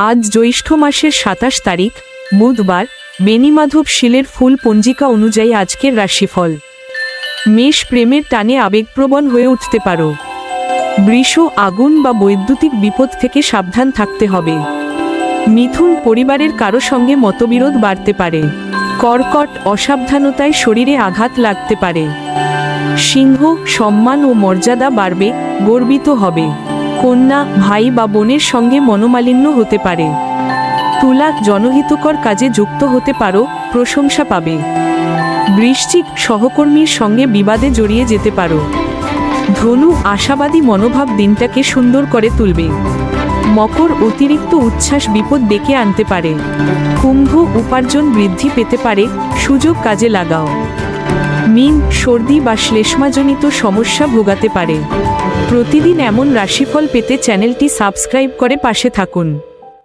আজ জ্যৈষ্ঠ মাসের ২৭ তারিখ বুধবার। বেণীমাধব শীলের ফুল পঞ্জিকা অনুযায়ী আজকের রাশিফল। মেষ, প্রেমের টানে আবেগপ্রবণ হয়ে উঠতে পারো। বৃষ, আগুন বা বৈদ্যুতিক বিপদ থেকে সাবধান থাকতে হবে। মিথুন, পরিবারের কারো সঙ্গে মতবিরোধ বাড়তে পারে। কর্কট, অসাবধানতায় শরীরে আঘাত লাগতে পারে। সিংহ, সম্মান ও মর্যাদা বাড়বে, গর্বিত হবে। কন্যা, ভাই বা বোনের সঙ্গে মনোমালিন্য হতে পারে। তুলা, জনহিতকর কাজে যুক্ত হতে পারো, প্রশংসা পাবে। বৃশ্চিক, সহকর্মীর সঙ্গে বিবাদে জড়িয়ে যেতে পারো। ধনু, আশাবাদী মনোভাব দিনটাকে সুন্দর করে তুলবে। মকর, অতিরিক্ত উচ্ছ্বাস বিপদ ডেকে আনতে পারে। কুম্ভ, উপার্জন বৃদ্ধি পেতে পারে, সুযোগ কাজে লাগাও। মীন, সর্দি বা শ্লেষ্মাজনিত সমস্যা ভোগাতে পারে। প্রতিদিন এমন রাশিফল পেতে চ্যানেলটি সাবস্ক্রাইব করে পাশে থাকুন।